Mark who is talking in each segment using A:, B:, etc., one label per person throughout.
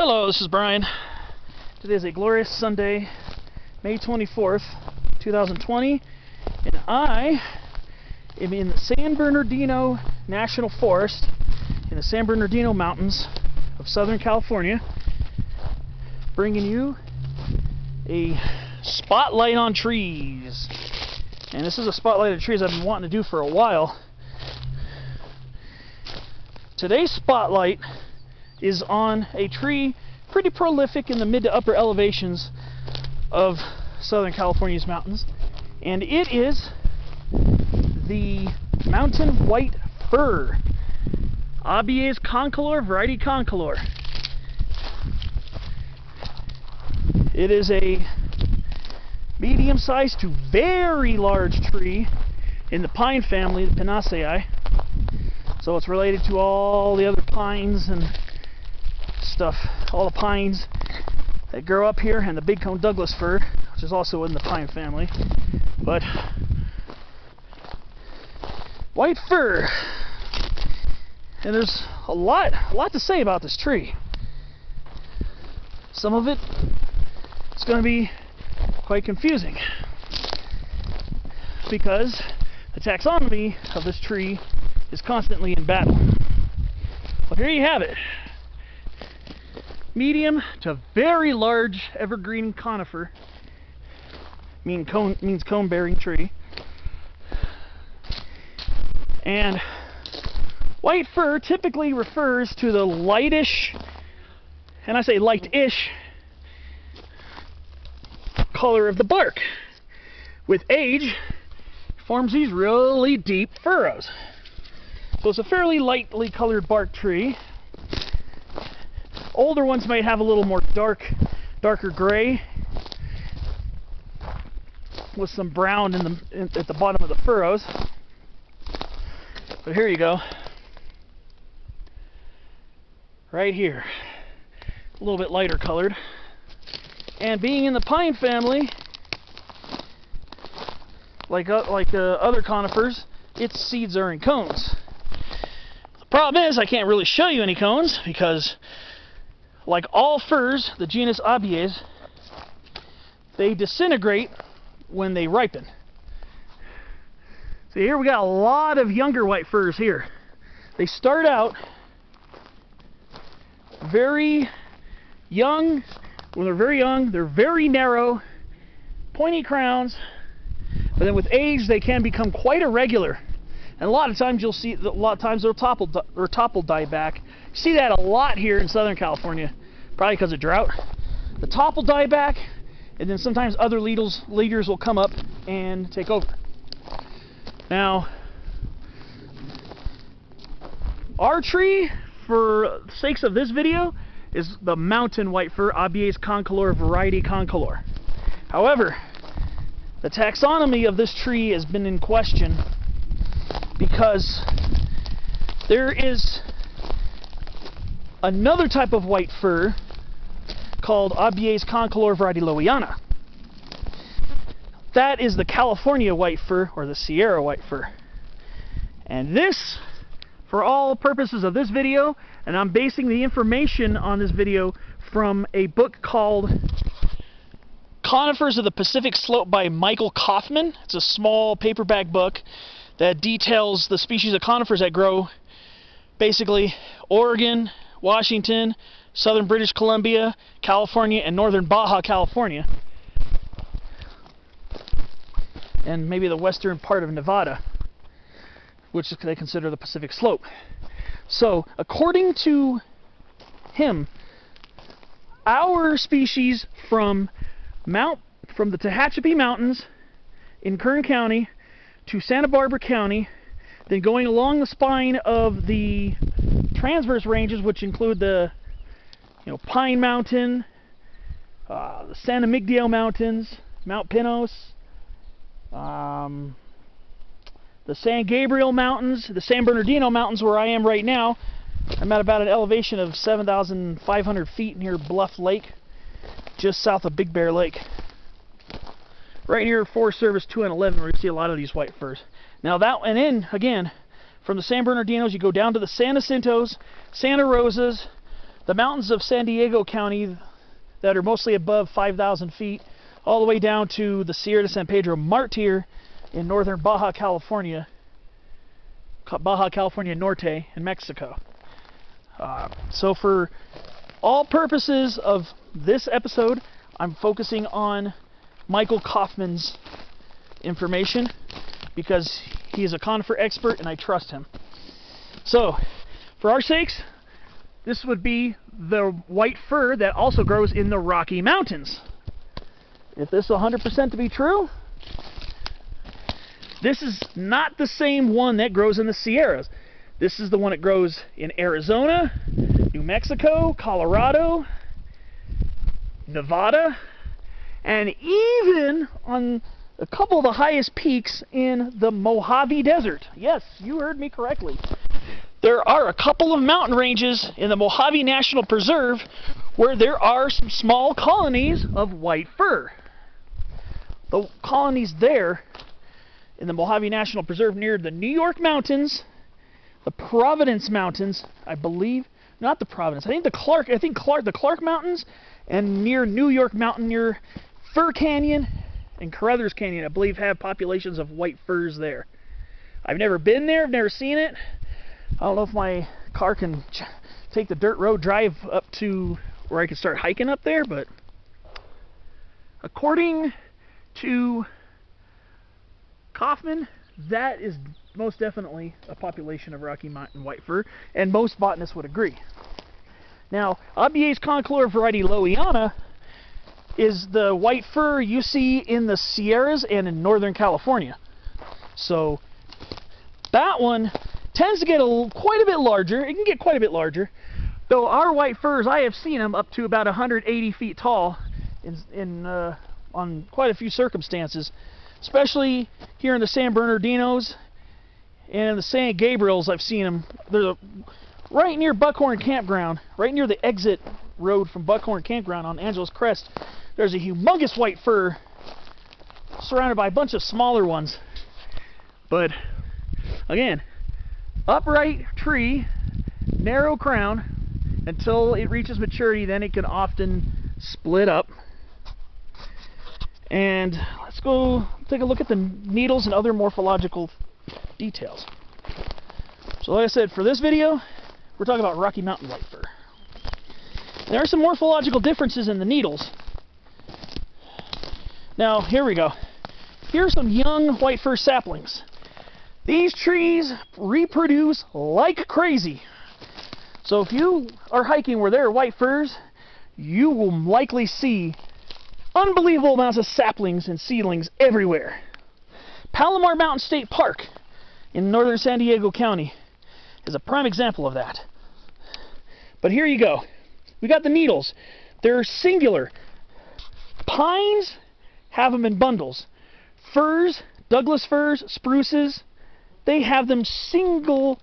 A: Hello, this is Brian. Today is a glorious Sunday, May 24th, 2020, and I am in the San Bernardino National Forest in the San Bernardino Mountains of Southern California, bringing you a spotlight on trees. And this is a spotlight on trees I've been wanting to do for a while. Today's spotlight is on a tree pretty prolific in the mid to upper elevations of Southern California's mountains, and it is the mountain white fir, Abies concolor, variety concolor. It is a medium-sized to very large tree in the pine family, the Pinaceae. So it's related to all the other pines and stuff, all the pines that grow up here, and the big cone Douglas fir, which is also in the pine family. But white fir, and there's a lot to say about this tree. Some of it is going to be quite confusing because the taxonomy of this tree is constantly in battle. Well, here you have it. Medium to very large evergreen conifer, means cone-bearing tree. And white fir typically refers to the lightish, and I say light-ish, color of the bark. With age, forms these really deep furrows. So it's a fairly lightly colored bark tree. Older ones might have a little more darker gray with some brown at the bottom of the furrows. But here you go. Right here. A little bit lighter colored. And being in the pine family, like other conifers, its seeds are in cones. The problem is I can't really show you any cones because, like all firs, the genus Abies, they disintegrate when they ripen. So here we got a lot of younger white firs here. They start out very young. When they're very young, they're very narrow, pointy crowns, but then with age they can become quite irregular. And a lot of times you'll see, they'll topple die back. You see that a lot here in Southern California, probably because of drought. The topple die back, and then sometimes other leaders will come up and take over. Now, our tree, for the sakes of this video, is the mountain white fir, Abies concolor, variety concolor. However, the taxonomy of this tree has been in question because there is another type of white fir called Abies concolor, variety Lowiana. That is the California white fir, or the Sierra white fir. And this, for all purposes of this video, and I'm basing the information on this video from a book called Conifers of the Pacific Slope by Michael Kaufman. It's a small paperback book that details the species of conifers that grow basically Oregon, Washington, southern British Columbia, California, and northern Baja California, and maybe the western part of Nevada, which they consider the Pacific Slope. So, according to him, our species from the Tehachapi Mountains in Kern County to Santa Barbara County, then going along the spine of the transverse ranges, which include the Pine Mountain, the San Miguel Mountains, Mount Pinos, the San Gabriel Mountains, the San Bernardino Mountains, where I am right now. I'm at about an elevation of 7,500 feet near Bluff Lake, just south of Big Bear Lake. Right near Forest Service 211, where you see a lot of these white firs. Now and then, again, from the San Bernardinos, you go down to the San Jacintos, Santa Rosas, the mountains of San Diego County that are mostly above 5,000 feet, all the way down to the Sierra de San Pedro Martir in northern Baja California Norte in Mexico. So for all purposes of this episode, I'm focusing on Michael Kaufman's information because he is a conifer expert and I trust him. So, for our sakes, this would be the white fir that also grows in the Rocky Mountains. If this is 100% to be true, this is not the same one that grows in the Sierras. This is the one that grows in Arizona, New Mexico, Colorado, Nevada, and even on a couple of the highest peaks in the Mojave Desert. Yes, you heard me correctly. There are a couple of mountain ranges in the Mojave National Preserve where there are some small colonies of white fir. The colonies there in the Mojave National Preserve near the New York Mountains, the Providence Mountains, I believe, not the Providence, the Clark Mountains, and near New York Mountain, near Fir Canyon and Carruthers Canyon, I believe, have populations of white firs there. I've never been there, I've never seen it. I don't know if my car can take the dirt road drive up to where I can start hiking up there, but according to Kaufman, that is most definitely a population of Rocky Mountain white fir, and most botanists would agree. Now, Abies concolor variety Lowiana is the white fir you see in the Sierras and in Northern California. So that one tends to get quite a bit larger. It can get quite a bit larger. Though our white firs, I have seen them up to about 180 feet tall on quite a few circumstances, especially here in the San Bernardinos and the San Gabriels. I've seen them. They're right near Buckhorn Campground, right near the exit road from Buckhorn Campground on Angeles Crest. There's a humongous white fir surrounded by a bunch of smaller ones. But again, upright tree, narrow crown, until it reaches maturity, then it can often split up. And let's go take a look at the needles and other morphological details. So like I said, for this video, we're talking about Rocky Mountain white fir. There are some morphological differences in the needles. Now, here we go. Here's some young white fir saplings. These trees reproduce like crazy. So if you are hiking where there are white firs, you will likely see unbelievable amounts of saplings and seedlings everywhere. Palomar Mountain State Park in northern San Diego County is a prime example of that. But here you go. We got the needles. They're singular. Pines have them in bundles. Firs, Douglas firs, spruces, they have them single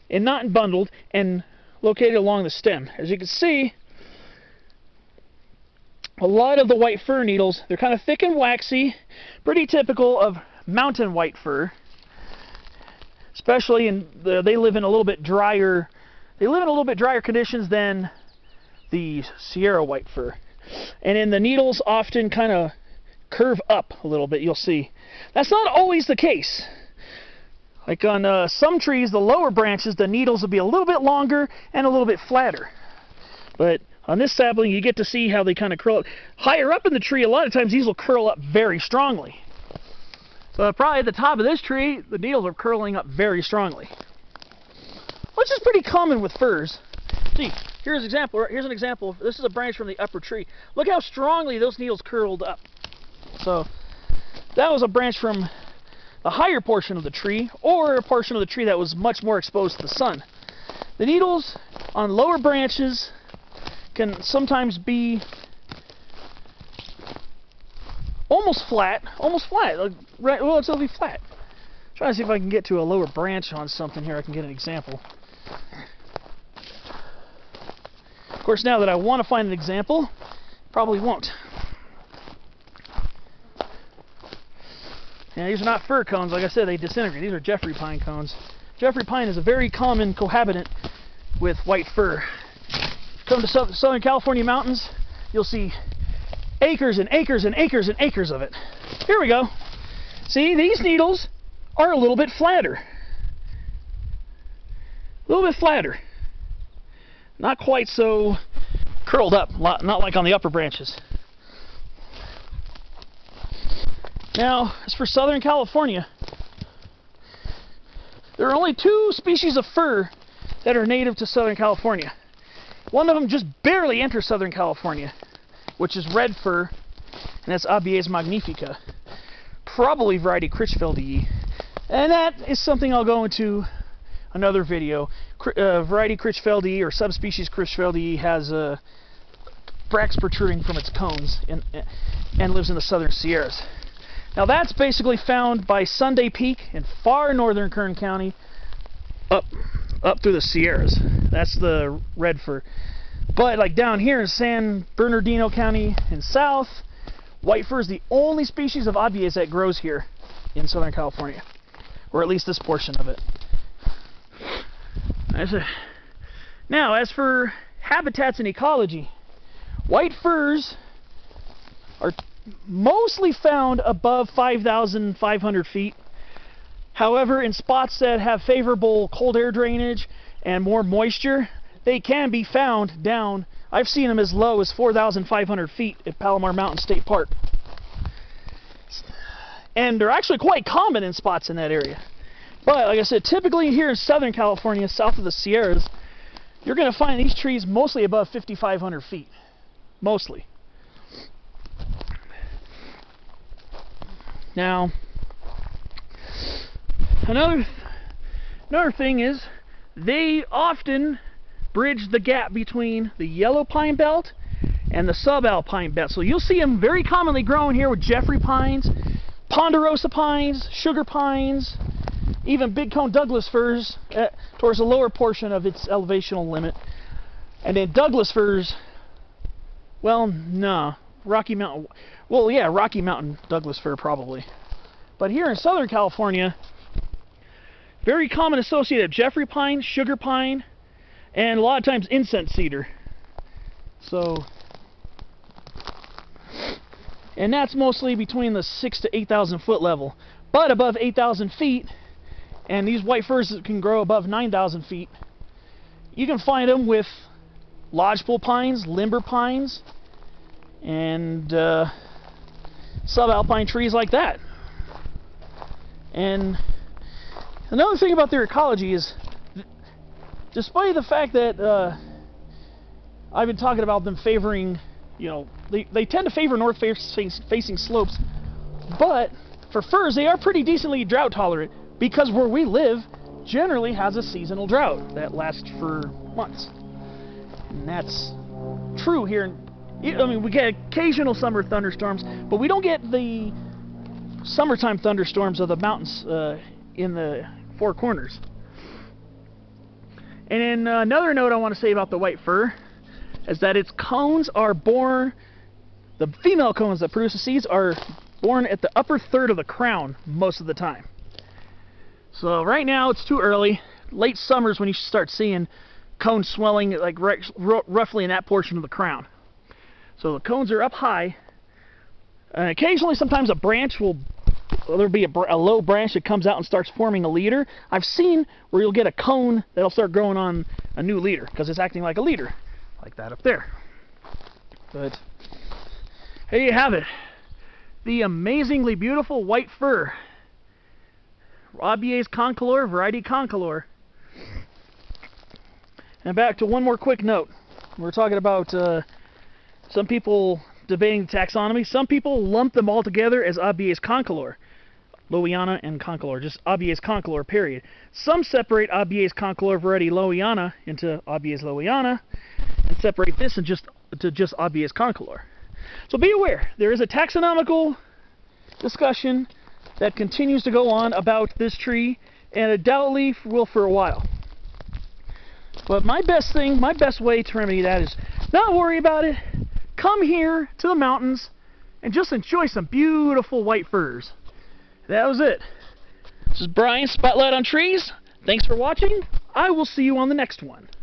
A: and not bundled and located along the stem. As you can see, a lot of the white fir needles, they're kind of thick and waxy, pretty typical of mountain white fir, especially they live in a little bit drier conditions than the Sierra white fir. And in the needles often kind of curve up a little bit, you'll see. That's not always the case. Like on some trees, the lower branches, the needles will be a little bit longer and a little bit flatter. But on this sapling, you get to see how they kind of curl up. Higher up in the tree, a lot of times these will curl up very strongly. So probably at the top of this tree, the needles are curling up very strongly, which is pretty common with firs. See, here's an example. This is a branch from the upper tree. Look how strongly those needles curled up. So that was a branch from the higher portion of the tree, or a portion of the tree that was much more exposed to the sun. The needles on lower branches can sometimes be almost flat, like, right, well, it'll be flat. Trying to see if I can get to a lower branch on something here. I can get an example. Of course, now that I want to find an example, probably won't. Yeah, these are not fir cones. Like I said, they disintegrate. These are Jeffrey pine cones. Jeffrey pine is a very common cohabitant with white fir. come to Southern California mountains, you'll see acres and acres and acres and acres of it. Here we go. See, these needles are a little bit flatter. A little bit flatter. Not quite so curled up, not like on the upper branches. Now, as for Southern California, there are only 2 species of fir that are native to Southern California. One of them just barely enters Southern California, which is red fir, and that's Abies magnifica. Probably variety Critchfeldii. And that is something I'll go into another video. Variety Critchfeldii or subspecies Critchfeldii has bracts protruding from its cones and lives in the southern Sierras. Now that's basically found by Sunday Peak in far northern Kern County up through the Sierras. That's the red fir. But like down here in San Bernardino County and south, white fir is the only species of Abies that grows here in Southern California, or at least this portion of it. Now, as for habitats and ecology, white firs are mostly found above 5,500 feet. However, in spots that have favorable cold air drainage and more moisture, they can be found down. I've seen them as low as 4,500 feet at Palomar Mountain State Park. And they're actually quite common in spots in that area. But like I said, typically here in Southern California, south of the Sierras, you're going to find these trees mostly above 5,500 feet. Mostly. Now, another thing is they often bridge the gap between the yellow pine belt and the subalpine belt. So you'll see them very commonly growing here with Jeffrey pines, ponderosa pines, sugar pines, even big cone Douglas firs towards the lower portion of its elevational limit. And then Douglas firs, well, no, Rocky Mountain, well, yeah, Rocky Mountain Douglas fir probably. But here in Southern California, very common associated Jeffrey pine, sugar pine, and a lot of times incense cedar. So, and that's mostly between the 6,000 to 8,000 foot level. But above 8,000 feet, and these white firs can grow above 9,000 feet, you can find them with lodgepole pines, limber pines, and subalpine trees like that. And another thing about their ecology is, despite the fact that I've been talking about them favoring, you know, they tend to favor north-facing slopes, but for firs, they are pretty decently drought tolerant, because where we live generally has a seasonal drought that lasts for months. And that's true here. I mean, we get occasional summer thunderstorms, but we don't get the summertime thunderstorms of the mountains in the Four Corners. And then another note I want to say about the white fir is that its cones are born, the female cones that produce the seeds are born at the upper third of the crown most of the time. So right now it's too early. Late summer's when you should start seeing cones swelling like roughly in that portion of the crown. So the cones are up high. And occasionally, sometimes a branch will, there'll be a low branch that comes out and starts forming a leader. I've seen where you'll get a cone that'll start growing on a new leader because it's acting like a leader, like that up there. But there you have it, the amazingly beautiful white fir, Abies concolor, variety concolor. And back to one more quick note. We're talking about some people debating taxonomy. Some people lump them all together as Abies concolor, Lowiana and concolor, just Abies concolor, period. Some separate Abies concolor variety Lowiana into Abies lowiana, and separate this into just Abies concolor. So be aware, there is a taxonomical discussion that continues to go on about this tree, and it doubtly will for a while. But my best way to remedy that is not worry about it. Come here to the mountains and just enjoy some beautiful white firs. That was it. This is Brian, Spotlight on Trees. Thanks for watching. I will see you on the next one.